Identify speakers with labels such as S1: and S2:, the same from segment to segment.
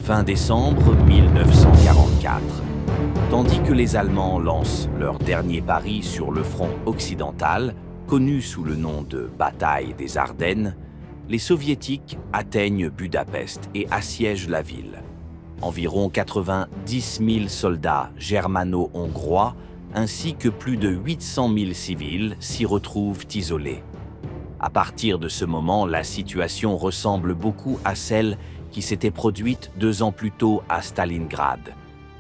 S1: Fin décembre 1944. Tandis que les Allemands lancent leur dernier pari sur le front occidental, connu sous le nom de bataille des Ardennes, les Soviétiques atteignent Budapest et assiègent la ville. Environ 90 000 soldats germano-hongrois ainsi que plus de 800 000 civils s'y retrouvent isolés. À partir de ce moment, la situation ressemble beaucoup à celle qui s'était produite 2 ans plus tôt à Stalingrad.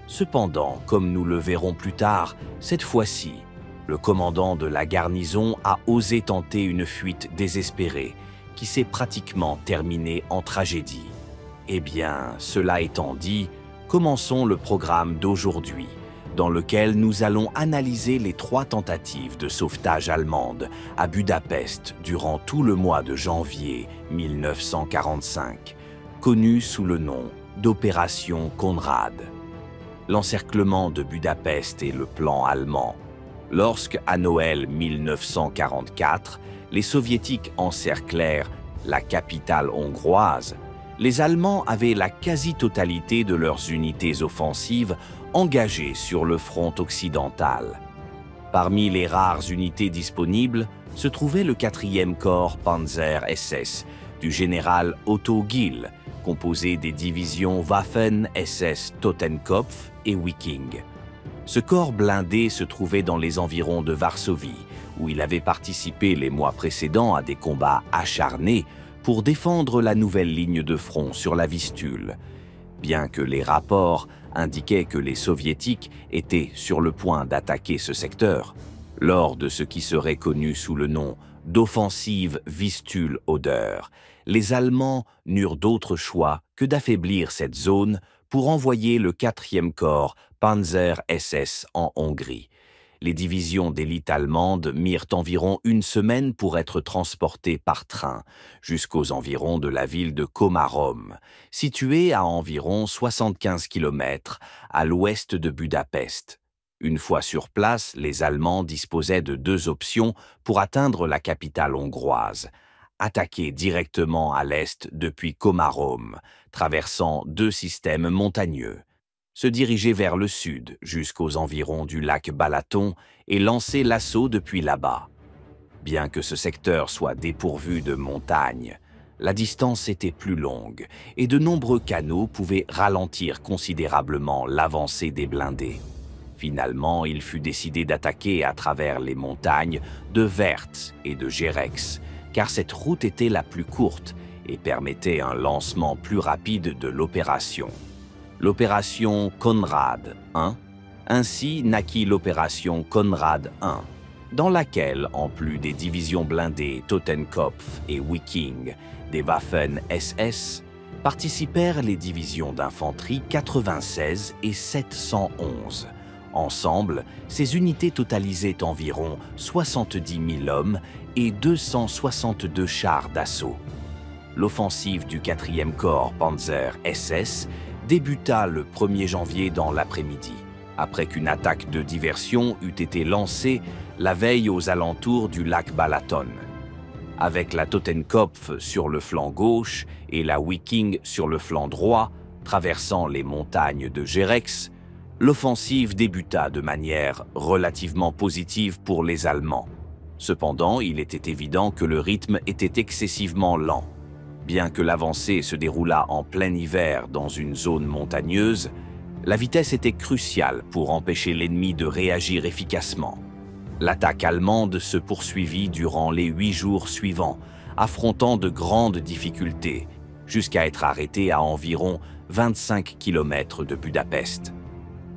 S1: Cependant, comme nous le verrons plus tard, cette fois-ci, le commandant de la garnison a osé tenter une fuite désespérée qui s'est pratiquement terminée en tragédie. Eh bien, cela étant dit, commençons le programme d'aujourd'hui, dans lequel nous allons analyser les 3 tentatives de sauvetage allemandes à Budapest durant tout le mois de janvier 1945, connues sous le nom d'Opération Konrad. L'encerclement de Budapest et le plan allemand. Lorsque, à Noël 1944, les Soviétiques encerclèrent la capitale hongroise, les Allemands avaient la quasi-totalité de leurs unités offensives engagées sur le front occidental. Parmi les rares unités disponibles se trouvait le 4e corps Panzer SS du général Otto Gill, composé des divisions Waffen-SS Totenkopf et Wiking. Ce corps blindé se trouvait dans les environs de Varsovie, où il avait participé les mois précédents à des combats acharnés pour défendre la nouvelle ligne de front sur la Vistule. Bien que les rapports indiquaient que les Soviétiques étaient sur le point d'attaquer ce secteur, lors de ce qui serait connu sous le nom d'offensive Vistule-Oder, les Allemands n'eurent d'autre choix que d'affaiblir cette zone pour envoyer le 4e corps Panzer SS en Hongrie. Les divisions d'élite allemandes mirent environ 1 semaine pour être transportées par train jusqu'aux environs de la ville de Komárom, située à environ 75 km à l'ouest de Budapest. Une fois sur place, les Allemands disposaient de 2 options pour atteindre la capitale hongroise. Attaquer directement à l'est depuis Komárom, traversant 2 systèmes montagneux. Se diriger vers le sud jusqu'aux environs du lac Balaton et lancer l'assaut depuis là-bas. Bien que ce secteur soit dépourvu de montagnes, la distance était plus longue et de nombreux canaux pouvaient ralentir considérablement l'avancée des blindés. Finalement, il fut décidé d'attaquer à travers les montagnes de Wertz et de Gerex, car cette route était la plus courte et permettait un lancement plus rapide de l'opération. L'opération Konrad I, ainsi naquit l'opération Konrad I, dans laquelle, en plus des divisions blindées Totenkopf et Wiking, des Waffen-SS, participèrent les divisions d'infanterie 96 et 711. Ensemble, ces unités totalisaient environ 70 000 hommes et 262 chars d'assaut. L'offensive du 4e corps Panzer SS débuta le 1er janvier dans l'après-midi, après qu'une attaque de diversion eut été lancée la veille aux alentours du lac Balaton. Avec la Totenkopf sur le flanc gauche et la Wiking sur le flanc droit, traversant les montagnes de Gerex, l'offensive débuta de manière relativement positive pour les Allemands. Cependant, il était évident que le rythme était excessivement lent. Bien que l'avancée se déroulât en plein hiver dans une zone montagneuse, la vitesse était cruciale pour empêcher l'ennemi de réagir efficacement. L'attaque allemande se poursuivit durant les 8 jours suivants, affrontant de grandes difficultés, jusqu'à être arrêtée à environ 25 km de Budapest.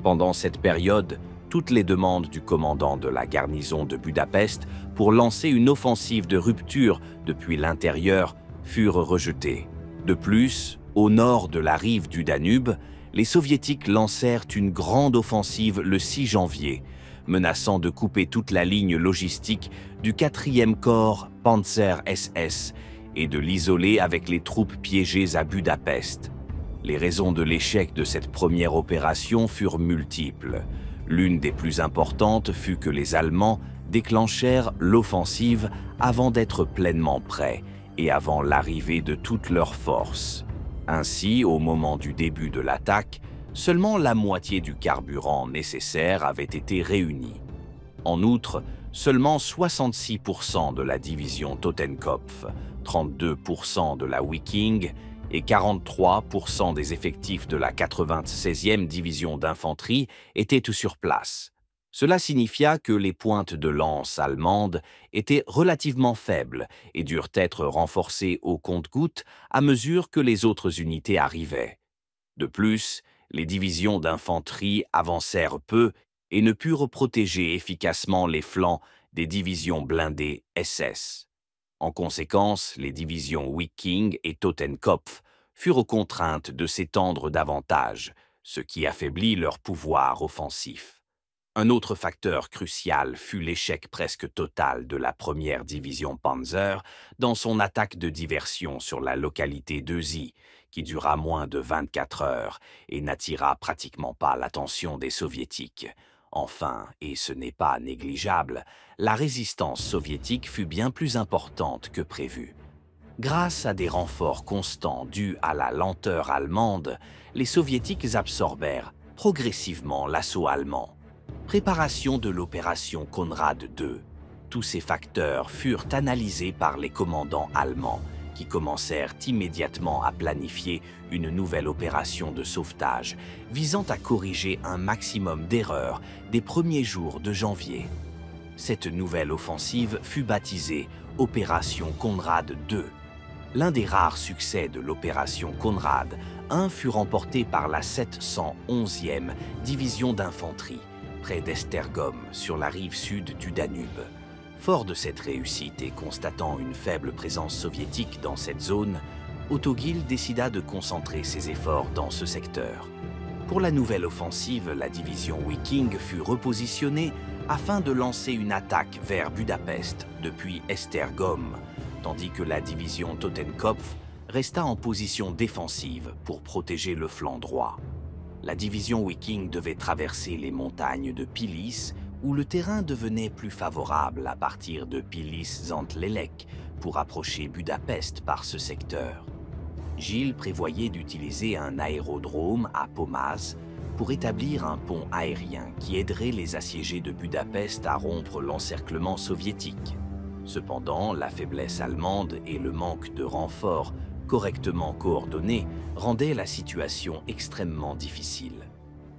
S1: Pendant cette période, toutes les demandes du commandant de la garnison de Budapest pour lancer une offensive de rupture depuis l'intérieur furent rejetées. De plus, au nord de la rive du Danube, les Soviétiques lancèrent une grande offensive le 6 janvier, menaçant de couper toute la ligne logistique du 4e corps Panzer SS et de l'isoler avec les troupes piégées à Budapest. Les raisons de l'échec de cette première opération furent multiples. L'une des plus importantes fut que les Allemands déclenchèrent l'offensive avant d'être pleinement prêts et avant l'arrivée de toutes leurs forces. Ainsi, au moment du début de l'attaque, seulement la moitié du carburant nécessaire avait été réuni. En outre, seulement 66% de la division Totenkopf, 32% de la Viking et 43% des effectifs de la 96e division d'infanterie étaient sur place. Cela signifia que les pointes de lance allemandes étaient relativement faibles et durent être renforcées au compte-gouttes à mesure que les autres unités arrivaient. De plus, les divisions d'infanterie avancèrent peu et ne purent protéger efficacement les flancs des divisions blindées SS. En conséquence, les divisions Viking et Totenkopf furent contraintes de s'étendre davantage, ce qui affaiblit leur pouvoir offensif. Un autre facteur crucial fut l'échec presque total de la première division Panzer dans son attaque de diversion sur la localité d'Eusie, qui dura moins de 24 heures et n'attira pratiquement pas l'attention des Soviétiques. Enfin, et ce n'est pas négligeable, la résistance soviétique fut bien plus importante que prévu. Grâce à des renforts constants dus à la lenteur allemande, les Soviétiques absorbèrent progressivement l'assaut allemand. Préparation de l'opération Conrad II. Tous ces facteurs furent analysés par les commandants allemands, qui commencèrent immédiatement à planifier une nouvelle opération de sauvetage, visant à corriger un maximum d'erreurs des premiers jours de janvier. Cette nouvelle offensive fut baptisée Opération Conrad II. L'un des rares succès de l'opération Conrad I fut remporté par la 711e division d'infanterie, près d'Esztergom, sur la rive sud du Danube. Fort de cette réussite et constatant une faible présence soviétique dans cette zone, Autogil décida de concentrer ses efforts dans ce secteur. Pour la nouvelle offensive, la division Viking fut repositionnée afin de lancer une attaque vers Budapest depuis Esztergom, tandis que la division Totenkopf resta en position défensive pour protéger le flanc droit. La division Viking devait traverser les montagnes de Pilis, où le terrain devenait plus favorable à partir de Pilis-Zantlélek pour approcher Budapest par ce secteur. Gilles prévoyait d'utiliser un aérodrome à Pomaz pour établir un pont aérien qui aiderait les assiégés de Budapest à rompre l'encerclement soviétique. Cependant, la faiblesse allemande et le manque de renforts correctement coordonnés rendaient la situation extrêmement difficile.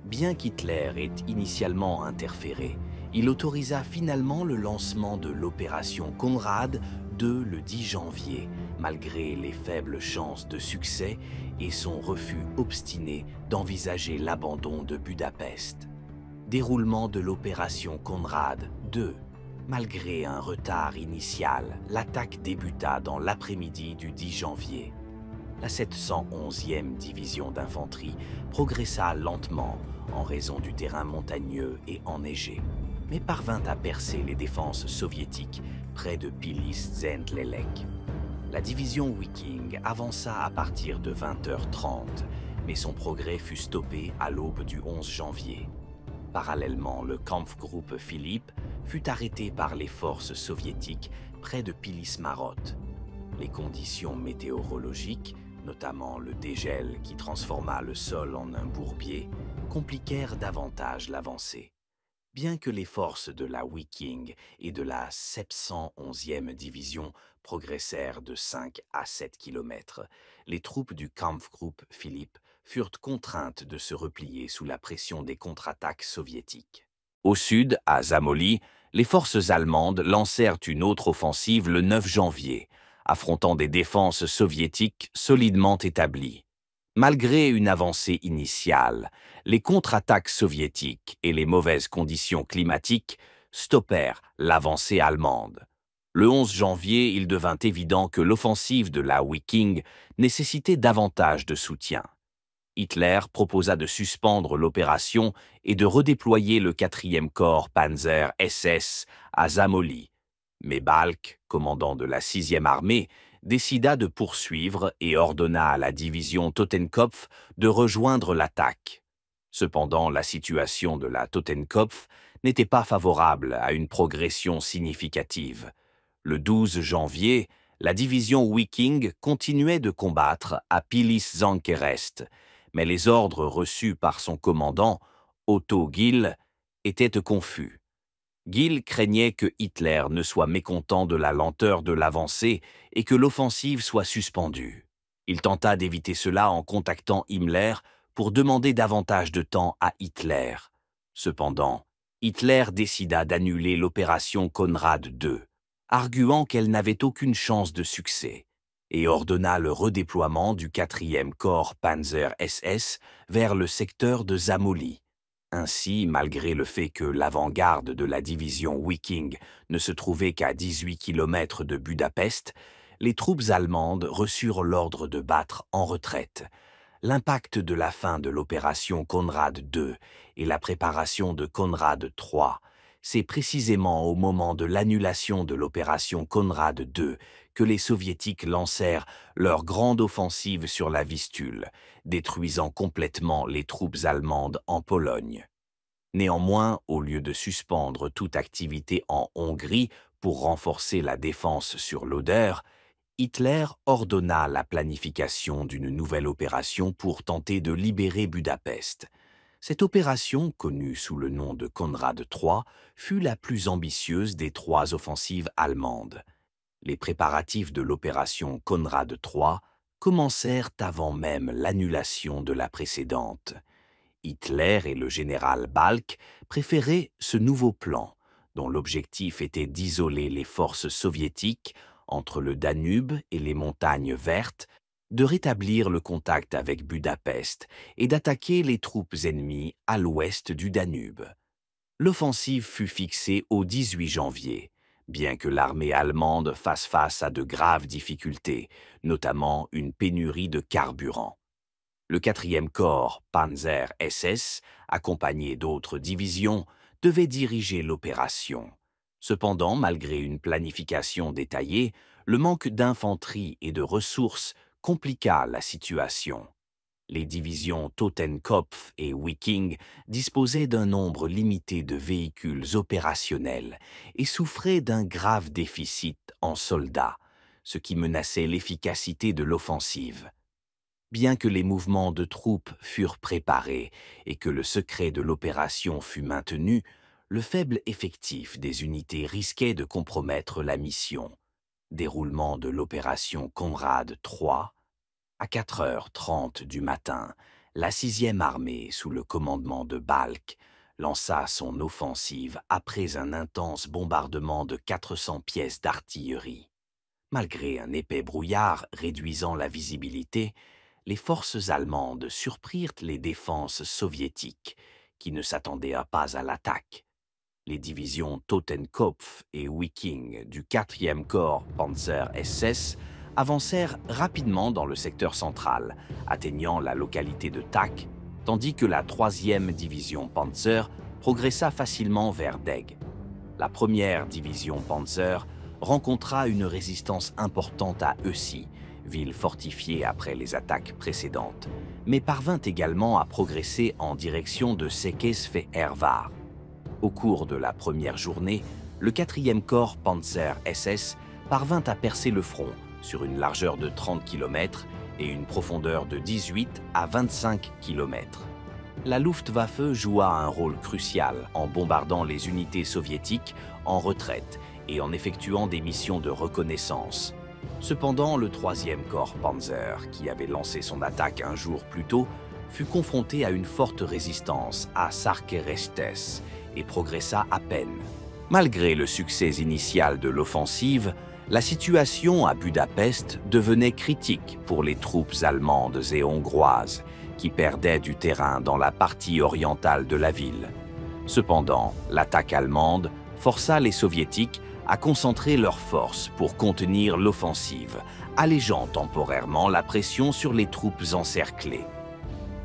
S1: Bien qu'Hitler ait initialement interféré, il autorisa finalement le lancement de l'opération Conrad II le 10 janvier, malgré les faibles chances de succès et son refus obstiné d'envisager l'abandon de Budapest. Déroulement de l'opération Conrad II. Malgré un retard initial, l'attaque débuta dans l'après-midi du 10 janvier. La 711e division d'infanterie progressa lentement en raison du terrain montagneux et enneigé, mais parvint à percer les défenses soviétiques près de Pilis-Zantlélek. La division Viking avança à partir de 20h30, mais son progrès fut stoppé à l'aube du 11 janvier. Parallèlement, le Kampfgruppe Philipp fut arrêté par les forces soviétiques près de Pilis-Marotte. Les conditions météorologiques, notamment le dégel qui transforma le sol en un bourbier, compliquèrent davantage l'avancée. Bien que les forces de la Viking et de la 711e division progressèrent de 5 à 7 km, les troupes du Kampfgruppe Philipp furent contraintes de se replier sous la pression des contre-attaques soviétiques. Au sud, à Zamoli, les forces allemandes lancèrent une autre offensive le 9 janvier, affrontant des défenses soviétiques solidement établies. Malgré une avancée initiale, les contre-attaques soviétiques et les mauvaises conditions climatiques stoppèrent l'avancée allemande. Le 11 janvier, il devint évident que l'offensive de la Viking nécessitait davantage de soutien. Hitler proposa de suspendre l'opération et de redéployer le 4e corps Panzer SS à Zamoli. Mais Balck, commandant de la 6e armée, décida de poursuivre et ordonna à la division Totenkopf de rejoindre l'attaque. Cependant, la situation de la Totenkopf n'était pas favorable à une progression significative. Le 12 janvier, La division Viking continuait de combattre à Pilis-Zankerest, mais les ordres reçus par son commandant, Otto Gill, étaient confus. Gill craignait que Hitler ne soit mécontent de la lenteur de l'avancée et que l'offensive soit suspendue. Il tenta d'éviter cela en contactant Himmler pour demander davantage de temps à Hitler. Cependant, Hitler décida d'annuler l'opération Conrad II, arguant qu'elle n'avait aucune chance de succès, et ordonna le redéploiement du 4e corps Panzer SS vers le secteur de Zamoli. Ainsi, malgré le fait que l'avant-garde de la division Viking ne se trouvait qu'à 18 km de Budapest, les troupes allemandes reçurent l'ordre de battre en retraite. L'impact de la fin de l'opération Conrad II et la préparation de Conrad III, c'est précisément au moment de l'annulation de l'opération Conrad II que les Soviétiques lancèrent leur grande offensive sur la Vistule, détruisant complètement les troupes allemandes en Pologne. Néanmoins, au lieu de suspendre toute activité en Hongrie pour renforcer la défense sur l'Oder, Hitler ordonna la planification d'une nouvelle opération pour tenter de libérer Budapest. Cette opération, connue sous le nom de Conrad III, fut la plus ambitieuse des 3 offensives allemandes. Les préparatifs de l'opération Conrad III commencèrent avant même l'annulation de la précédente. Hitler et le général Balck préféraient ce nouveau plan, dont l'objectif était d'isoler les forces soviétiques entre le Danube et les montagnes vertes, de rétablir le contact avec Budapest et d'attaquer les troupes ennemies à l'ouest du Danube. L'offensive fut fixée au 18 janvier, bien que l'armée allemande fasse face à de graves difficultés, notamment une pénurie de carburant. Le 4e corps Panzer SS, accompagné d'autres divisions, devait diriger l'opération. Cependant, malgré une planification détaillée, le manque d'infanterie et de ressources compliqua la situation. Les divisions Totenkopf et Viking disposaient d'un nombre limité de véhicules opérationnels et souffraient d'un grave déficit en soldats, ce qui menaçait l'efficacité de l'offensive. Bien que les mouvements de troupes furent préparés et que le secret de l'opération fut maintenu, le faible effectif des unités risquait de compromettre la mission. Déroulement de l'opération Conrad III. À 4h30 du matin, la 6e armée, sous le commandement de Balck, lança son offensive après un intense bombardement de 400 pièces d'artillerie. Malgré un épais brouillard réduisant la visibilité, les forces allemandes surprirent les défenses soviétiques, qui ne s'attendaient pas à l'attaque. Les divisions Totenkopf et Viking du 4e corps Panzer SS avancèrent rapidement dans le secteur central, atteignant la localité de Tak, tandis que la 3e division Panzer progressa facilement vers Deg. La 1re division Panzer rencontra une résistance importante à Eusi, ville fortifiée après les attaques précédentes, mais parvint également à progresser en direction de Székesfehérvár. Au cours de la première journée, le 4e corps Panzer SS parvint à percer le front sur une largeur de 30 km et une profondeur de 18 à 25 km. La Luftwaffe joua un rôle crucial en bombardant les unités soviétiques en retraite et en effectuant des missions de reconnaissance. Cependant, le 3e corps Panzer, qui avait lancé son attaque un jour plus tôt, fut confronté à une forte résistance à Sarkerestes et progressa à peine. Malgré le succès initial de l'offensive, la situation à Budapest devenait critique pour les troupes allemandes et hongroises, qui perdaient du terrain dans la partie orientale de la ville. Cependant, l'attaque allemande força les Soviétiques à concentrer leurs forces pour contenir l'offensive, allégeant temporairement la pression sur les troupes encerclées.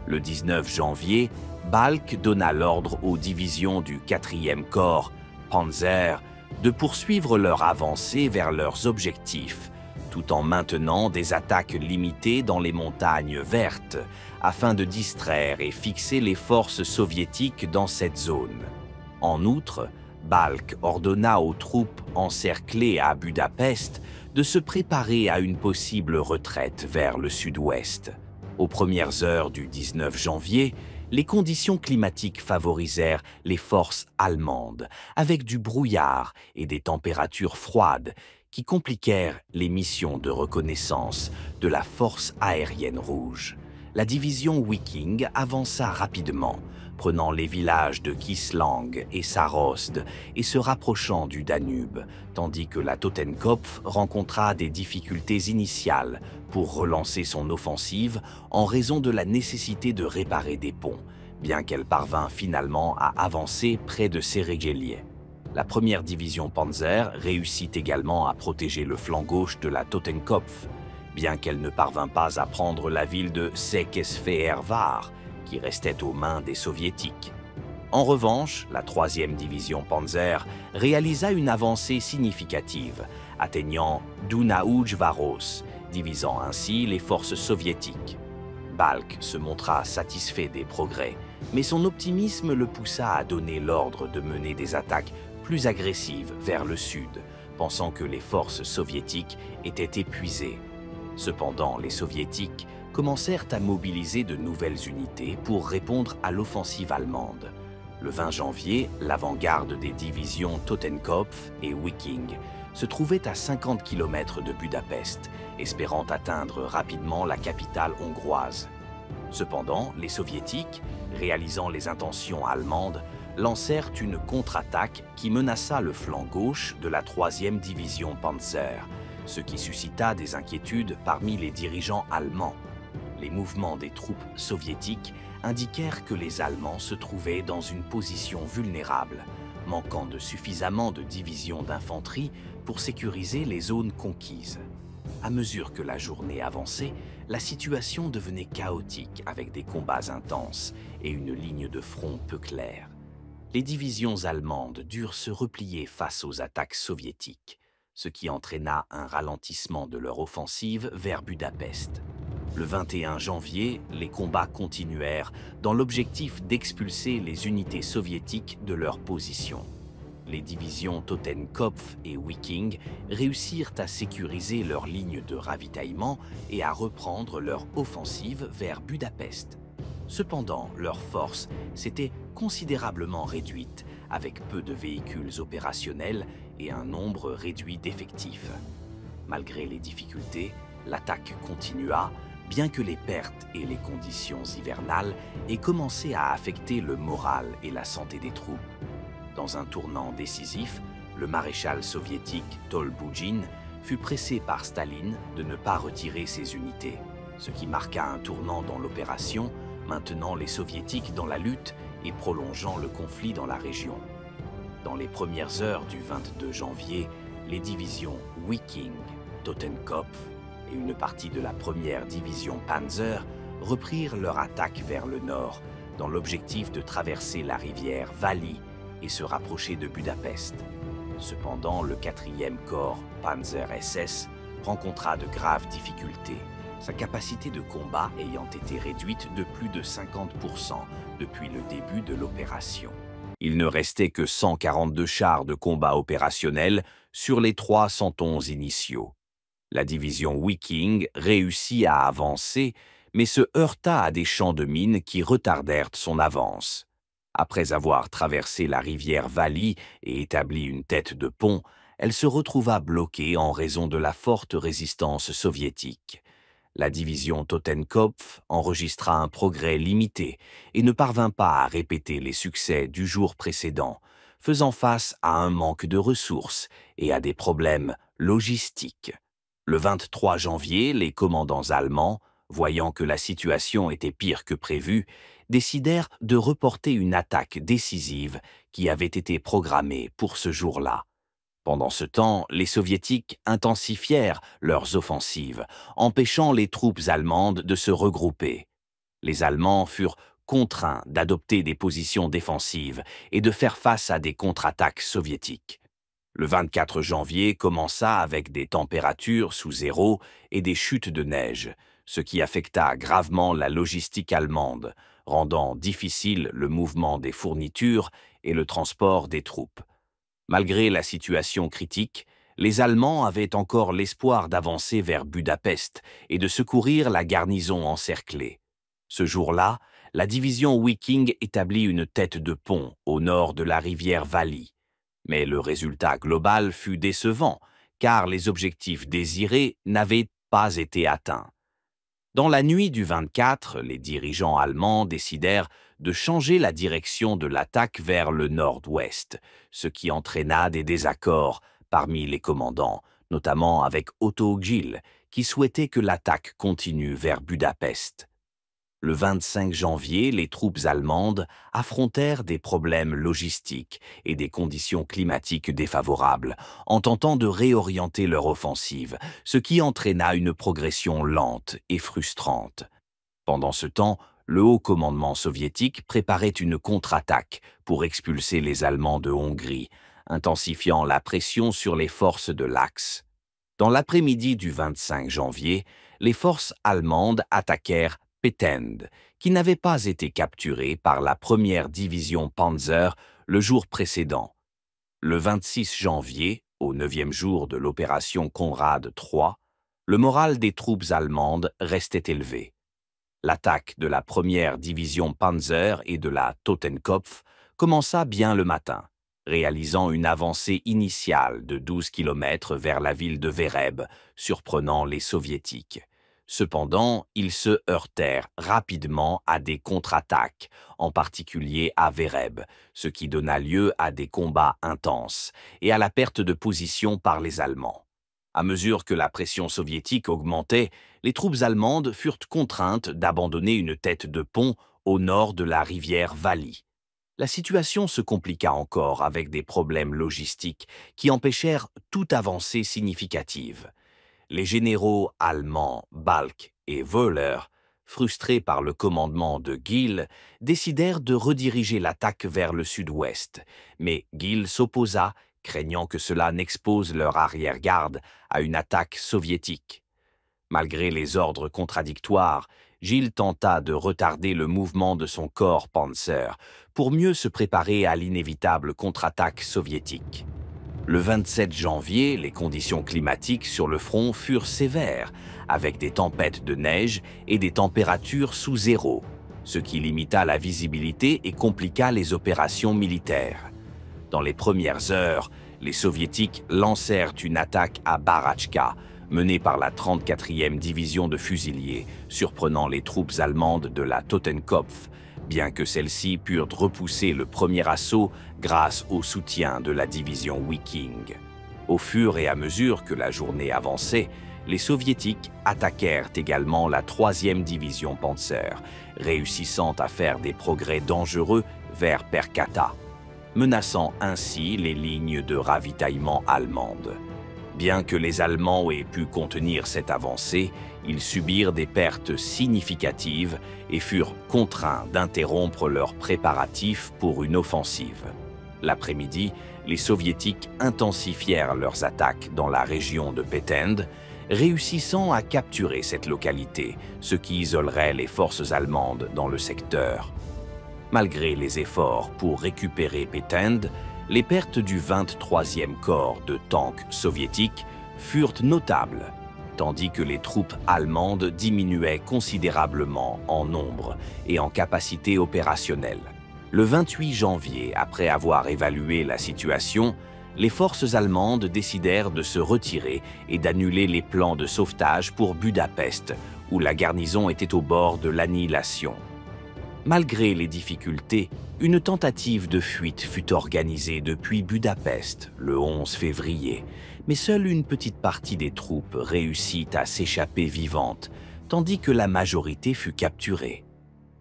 S1: Le 19 janvier, Balck donna l'ordre aux divisions du 4e corps Panzer de poursuivre leur avancée vers leurs objectifs, tout en maintenant des attaques limitées dans les montagnes vertes, afin de distraire et fixer les forces soviétiques dans cette zone. En outre, Balk ordonna aux troupes encerclées à Budapest de se préparer à une possible retraite vers le sud-ouest. Aux premières heures du 19 janvier, les conditions climatiques favorisèrent les forces allemandes, avec du brouillard et des températures froides qui compliquèrent les missions de reconnaissance de la force aérienne rouge. La division Viking avança rapidement, prenant les villages de Kisslang et Sarost et se rapprochant du Danube, tandis que la Totenkopf rencontra des difficultés initiales pour relancer son offensive en raison de la nécessité de réparer des ponts, bien qu'elle parvint finalement à avancer près de Seregeliye. La première division Panzer réussit également à protéger le flanc gauche de la Totenkopf, bien qu'elle ne parvint pas à prendre la ville de Székesfehérvár, qui restait aux mains des Soviétiques. En revanche, la 3e division Panzer réalisa une avancée significative, atteignant Dunaújváros, divisant ainsi les forces soviétiques. Balk se montra satisfait des progrès, mais son optimisme le poussa à donner l'ordre de mener des attaques plus agressives vers le sud, pensant que les forces soviétiques étaient épuisées. Cependant, les Soviétiques commencèrent à mobiliser de nouvelles unités pour répondre à l'offensive allemande. Le 20 janvier, l'avant-garde des divisions Totenkopf et Viking se trouvait à 50 km de Budapest, espérant atteindre rapidement la capitale hongroise. Cependant, les Soviétiques, réalisant les intentions allemandes, lancèrent une contre-attaque qui menaça le flanc gauche de la 3e division Panzer, ce qui suscita des inquiétudes parmi les dirigeants allemands. Les mouvements des troupes soviétiques indiquèrent que les Allemands se trouvaient dans une position vulnérable, manquant de suffisamment de divisions d'infanterie pour sécuriser les zones conquises. À mesure que la journée avançait, la situation devenait chaotique avec des combats intenses et une ligne de front peu claire. Les divisions allemandes durent se replier face aux attaques soviétiques, ce qui entraîna un ralentissement de leur offensive vers Budapest. Le 21 janvier, les combats continuèrent dans l'objectif d'expulser les unités soviétiques de leur position. Les divisions Totenkopf et Viking réussirent à sécuriser leurs lignes de ravitaillement et à reprendre leur offensive vers Budapest. Cependant, leurs forces s'étaient considérablement réduites, avec peu de véhicules opérationnels et un nombre réduit d'effectifs. Malgré les difficultés, l'attaque continua, bien que les pertes et les conditions hivernales aient commencé à affecter le moral et la santé des troupes. Dans un tournant décisif, le maréchal soviétique Tolboudjine fut pressé par Staline de ne pas retirer ses unités, ce qui marqua un tournant dans l'opération, maintenant les soviétiques dans la lutte et prolongeant le conflit dans la région. Dans les premières heures du 22 janvier, les divisions Viking, Totenkopf et une partie de la 1re division Panzer reprirent leur attaque vers le nord, dans l'objectif de traverser la rivière Vali et se rapprocher de Budapest. Cependant, le 4e corps Panzer SS rencontra de graves difficultés, sa capacité de combat ayant été réduite de plus de 50% depuis le début de l'opération. Il ne restait que 142 chars de combat opérationnels sur les 311 initiaux. La division Viking réussit à avancer, mais se heurta à des champs de mines qui retardèrent son avance. Après avoir traversé la rivière Vali et établi une tête de pont, elle se retrouva bloquée en raison de la forte résistance soviétique. La division Totenkopf enregistra un progrès limité et ne parvint pas à répéter les succès du jour précédent, faisant face à un manque de ressources et à des problèmes logistiques. Le 23 janvier, les commandants allemands, voyant que la situation était pire que prévu, décidèrent de reporter une attaque décisive qui avait été programmée pour ce jour-là. Pendant ce temps, les Soviétiques intensifièrent leurs offensives, empêchant les troupes allemandes de se regrouper. Les Allemands furent contraints d'adopter des positions défensives et de faire face à des contre-attaques soviétiques. Le 24 janvier commença avec des températures sous zéro et des chutes de neige, ce qui affecta gravement la logistique allemande, rendant difficile le mouvement des fournitures et le transport des troupes. Malgré la situation critique, les Allemands avaient encore l'espoir d'avancer vers Budapest et de secourir la garnison encerclée. Ce jour-là, la division Viking établit une tête de pont au nord de la rivière Vali. Mais le résultat global fut décevant, car les objectifs désirés n'avaient pas été atteints. Dans la nuit du 24, les dirigeants allemands décidèrent de changer la direction de l'attaque vers le nord-ouest, ce qui entraîna des désaccords parmi les commandants, notamment avec Otto Gil, qui souhaitait que l'attaque continue vers Budapest. Le 25 janvier, les troupes allemandes affrontèrent des problèmes logistiques et des conditions climatiques défavorables, en tentant de réorienter leur offensive, ce qui entraîna une progression lente et frustrante. Pendant ce temps, le haut commandement soviétique préparait une contre-attaque pour expulser les Allemands de Hongrie, intensifiant la pression sur les forces de l'Axe. Dans l'après-midi du 25 janvier, les forces allemandes attaquèrent Petend, qui n'avait pas été capturé par la première division Panzer le jour précédent. Le 26 janvier, au 9e jour de l'opération Conrad III, le moral des troupes allemandes restait élevé. L'attaque de la première division Panzer et de la Totenkopf commença bien le matin, réalisant une avancée initiale de 12 km vers la ville de Vereb, surprenant les soviétiques. Cependant, ils se heurtèrent rapidement à des contre-attaques, en particulier à Vereb, ce qui donna lieu à des combats intenses et à la perte de position par les Allemands. À mesure que la pression soviétique augmentait, les troupes allemandes furent contraintes d'abandonner une tête de pont au nord de la rivière Vali. La situation se compliqua encore avec des problèmes logistiques qui empêchèrent toute avancée significative. Les généraux allemands Balck et Wöhler, frustrés par le commandement de Gil, décidèrent de rediriger l'attaque vers le sud-ouest, mais Gil s'opposa, craignant que cela n'expose leur arrière-garde à une attaque soviétique. Malgré les ordres contradictoires, Gil tenta de retarder le mouvement de son corps Panzer pour mieux se préparer à l'inévitable contre-attaque soviétique. Le 27 janvier, les conditions climatiques sur le front furent sévères, avec des tempêtes de neige et des températures sous zéro, ce qui limita la visibilité et compliqua les opérations militaires. Dans les premières heures, les Soviétiques lancèrent une attaque à Barachka, menée par la 34e division de fusiliers, surprenant les troupes allemandes de la Totenkopf, bien que celles-ci purent repousser le premier assaut grâce au soutien de la division Viking. Au fur et à mesure que la journée avançait, les Soviétiques attaquèrent également la 3e division Panzer, réussissant à faire des progrès dangereux vers Perkata, menaçant ainsi les lignes de ravitaillement allemandes. Bien que les Allemands aient pu contenir cette avancée, ils subirent des pertes significatives et furent contraints d'interrompre leurs préparatifs pour une offensive. L'après-midi, les Soviétiques intensifièrent leurs attaques dans la région de Petend, réussissant à capturer cette localité, ce qui isolerait les forces allemandes dans le secteur. Malgré les efforts pour récupérer Petend, les pertes du 23e corps de tanks soviétiques furent notables, tandis que les troupes allemandes diminuaient considérablement en nombre et en capacité opérationnelle. Le 28 janvier, après avoir évalué la situation, les forces allemandes décidèrent de se retirer et d'annuler les plans de sauvetage pour Budapest, où la garnison était au bord de l'annihilation. Malgré les difficultés, une tentative de fuite fut organisée depuis Budapest le 11 février, mais seule une petite partie des troupes réussit à s'échapper vivante, tandis que la majorité fut capturée.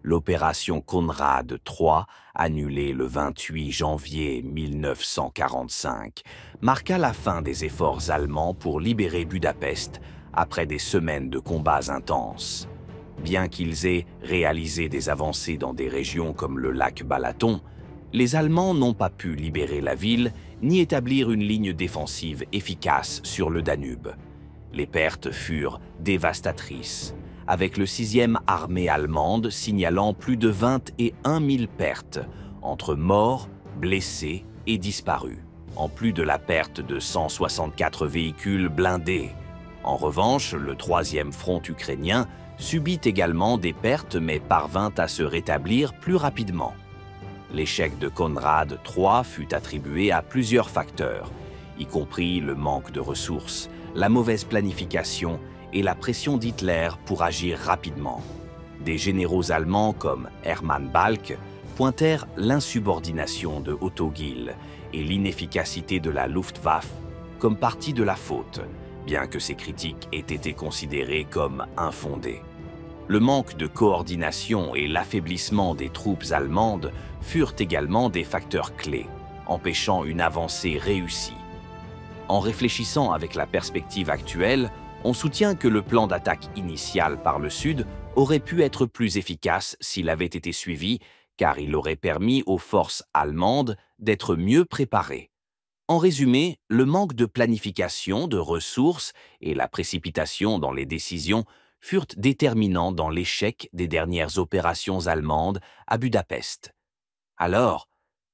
S1: L'opération Conrad III, annulée le 28 janvier 1945, marqua la fin des efforts allemands pour libérer Budapest après des semaines de combats intenses. Bien qu'ils aient réalisé des avancées dans des régions comme le lac Balaton, les Allemands n'ont pas pu libérer la ville ni établir une ligne défensive efficace sur le Danube. Les pertes furent dévastatrices, avec le 6e armée allemande signalant plus de 21 000 pertes, entre morts, blessés et disparus. en plus de la perte de 164 véhicules blindés. En revanche, le troisième front ukrainien subit également des pertes mais parvint à se rétablir plus rapidement. L'échec de Conrad III fut attribué à plusieurs facteurs, y compris le manque de ressources, la mauvaise planification et la pression d'Hitler pour agir rapidement. Des généraux allemands comme Hermann Balck pointèrent l'insubordination de Otto Gill et l'inefficacité de la Luftwaffe comme partie de la faute, bien que ces critiques aient été considérées comme infondées. Le manque de coordination et l'affaiblissement des troupes allemandes furent également des facteurs clés, empêchant une avancée réussie. En réfléchissant avec la perspective actuelle, on soutient que le plan d'attaque initial par le Sud aurait pu être plus efficace s'il avait été suivi, car il aurait permis aux forces allemandes d'être mieux préparées. En résumé, le manque de planification, de ressources et la précipitation dans les décisions furent déterminants dans l'échec des dernières opérations allemandes à Budapest. Alors,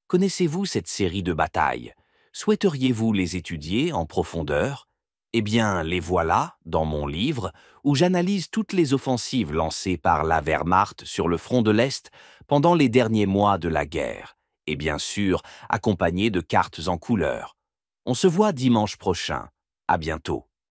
S1: connaissez-vous cette série de batailles? Souhaiteriez-vous les étudier en profondeur? Eh bien, les voilà dans mon livre où j'analyse toutes les offensives lancées par la Wehrmacht sur le front de l'Est pendant les derniers mois de la guerre, et bien sûr accompagné de cartes en couleur. On se voit dimanche prochain. À bientôt.